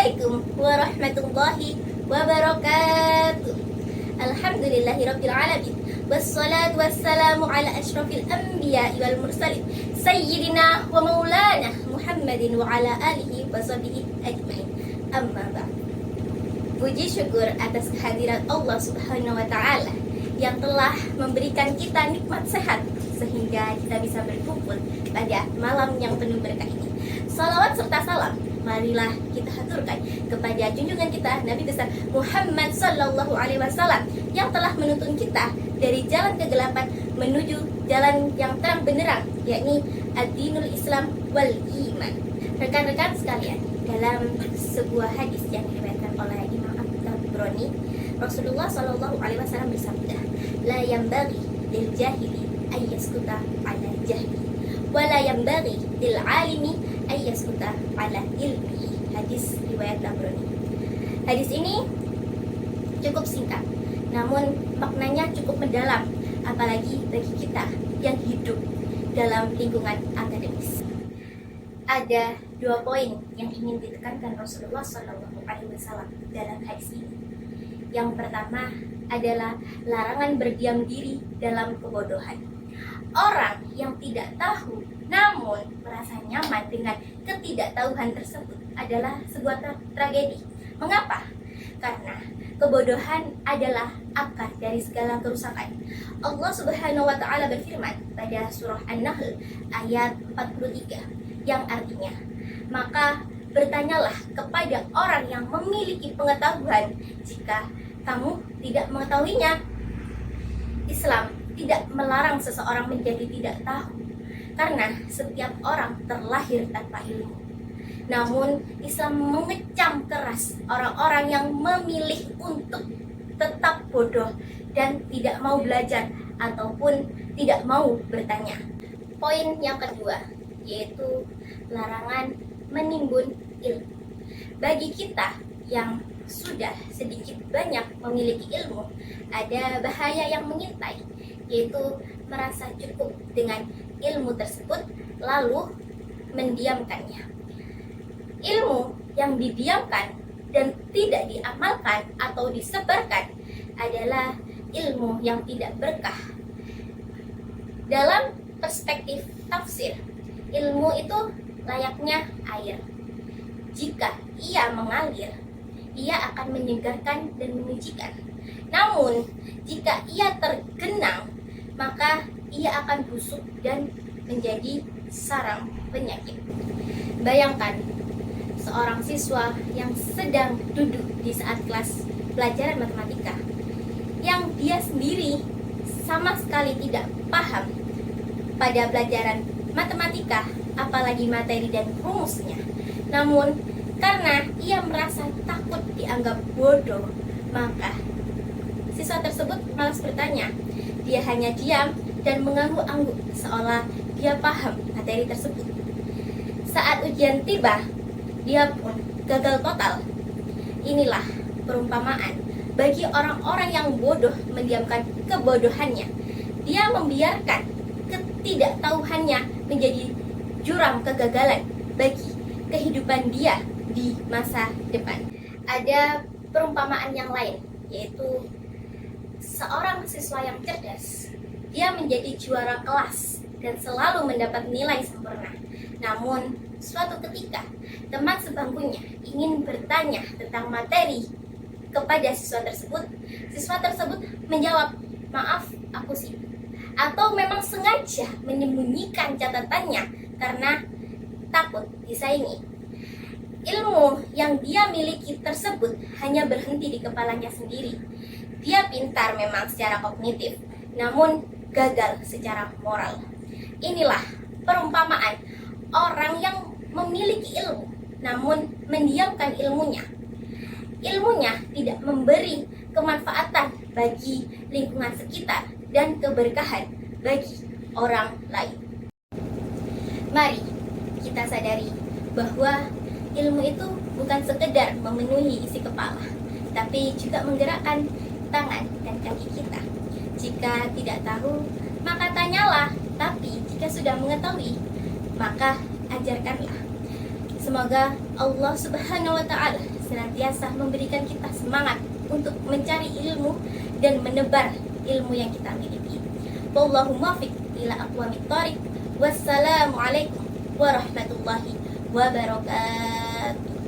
Assalamualaikum warahmatullahi wabarakatuh. Alhamdulillahirabbil alamin. Wassalatu wassalamu ala asyrafil anbiya'i wal mursalin sayyidina wa maulana Muhammadin wa ala alihi wa sahbihi ajmain. Amma ba'd. Puji syukur atas kehadiran Allah Subhanahu wa taala yang telah memberikan kita nikmat sehat sehingga kita bisa berkumpul pada malam yang penuh berkah ini. Salawat serta salam marilah kita haturkan kepada junjungan kita Nabi besar Muhammad sallallahu alaihi wasallam yang telah menuntun kita dari jalan kegelapan menuju jalan yang terang benderang, yakni ad-dinul Islam wal iman. Rekan-rekan sekalian, dalam sebuah hadis yang diriwayatkan oleh Imam At-Tabrani, Rasulullah sallallahu alaihi wasallam bersabda, "La yanbaghi lil jahili ay yaskuta ala jahli, wa la yanbaghi lil alimi ayyaskuta ala ilmihi." Hadis riwayat Tabrani. Hadis ini cukup singkat, namun maknanya cukup mendalam, apalagi bagi kita yang hidup dalam lingkungan akademis. Ada dua poin yang ingin ditekankan Rasulullah Shallallahu Alaihi Wasallam dalam hadis ini. Yang pertama adalah larangan berdiam diri dalam kebodohan. Orang yang tidak tahu namun merasa nyaman dengan ketidaktahuan tersebut adalah sebuah tragedi. Mengapa? Karena kebodohan adalah akar dari segala kerusakan. Allah Subhanahu wa taala berfirman pada surah An-Nahl ayat 43 yang artinya, "Maka bertanyalah kepada orang yang memiliki pengetahuan jika kamu tidak mengetahuinya." Islam tidak melarang seseorang menjadi tidak tahu, karena setiap orang terlahir tanpa ilmu. Namun Islam mengecam keras orang-orang yang memilih untuk tetap bodoh dan tidak mau belajar ataupun tidak mau bertanya. Poin yang kedua yaitu larangan menimbun ilmu. Bagi kita yang sudah sedikit banyak memiliki ilmu, ada bahaya yang mengintai, yaitu merasa cukup dengan ilmu tersebut lalu mendiamkannya. Ilmu yang didiamkan dan tidak diamalkan atau disebarkan adalah ilmu yang tidak berkah. Dalam perspektif tafsir, ilmu itu layaknya air. Jika ia mengalir, ia akan menyegarkan dan menyucikan. Namun, jika ia tergenang, maka ia akan busuk dan menjadi sarang penyakit. Bayangkan seorang siswa yang sedang duduk di saat kelas pelajaran matematika, yang dia sendiri sama sekali tidak paham pada pelajaran matematika, apalagi materi dan rumusnya. Namun, karena ia merasa takut dianggap bodoh, maka siswa tersebut malas bertanya. Dia hanya diam dan mengangguk-angguk seolah dia paham materi tersebut. Saat ujian tiba, dia pun gagal total. Inilah perumpamaan bagi orang-orang yang bodoh mendiamkan kebodohannya. Dia membiarkan ketidaktahuannya menjadi jurang kegagalan bagi kehidupan dia di masa depan. Ada perumpamaan yang lain, yaitu seorang siswa yang cerdas. Dia menjadi juara kelas dan selalu mendapat nilai sempurna. Namun, suatu ketika teman sebangkunya ingin bertanya tentang materi kepada siswa tersebut menjawab, "Maaf, aku sibuk." Atau memang sengaja menyembunyikan catatannya karena takut disaingi. Ilmu yang dia miliki tersebut hanya berhenti di kepalanya sendiri. Dia pintar memang secara kognitif, namun gagal secara moral. Inilah perumpamaan orang yang memiliki ilmu, namun mendiamkan ilmunya. Ilmunya tidak memberi kemanfaatan bagi lingkungan sekitar dan keberkahan bagi orang lain. Mari kita sadari bahwa ilmu itu bukan sekedar memenuhi isi kepala, tapi juga menggerakkan tangan dan kaki kita. Jika tidak tahu, maka tanyalah. Tapi jika sudah mengetahui, maka ajarkanlah. Semoga Allah Subhanahu wa Ta'ala senantiasa memberikan kita semangat untuk mencari ilmu dan menebar ilmu yang kita miliki. Wallahu muwaffiq ila aqwamit thoriq. Wassalamualaikum warahmatullahi wabarakatuh.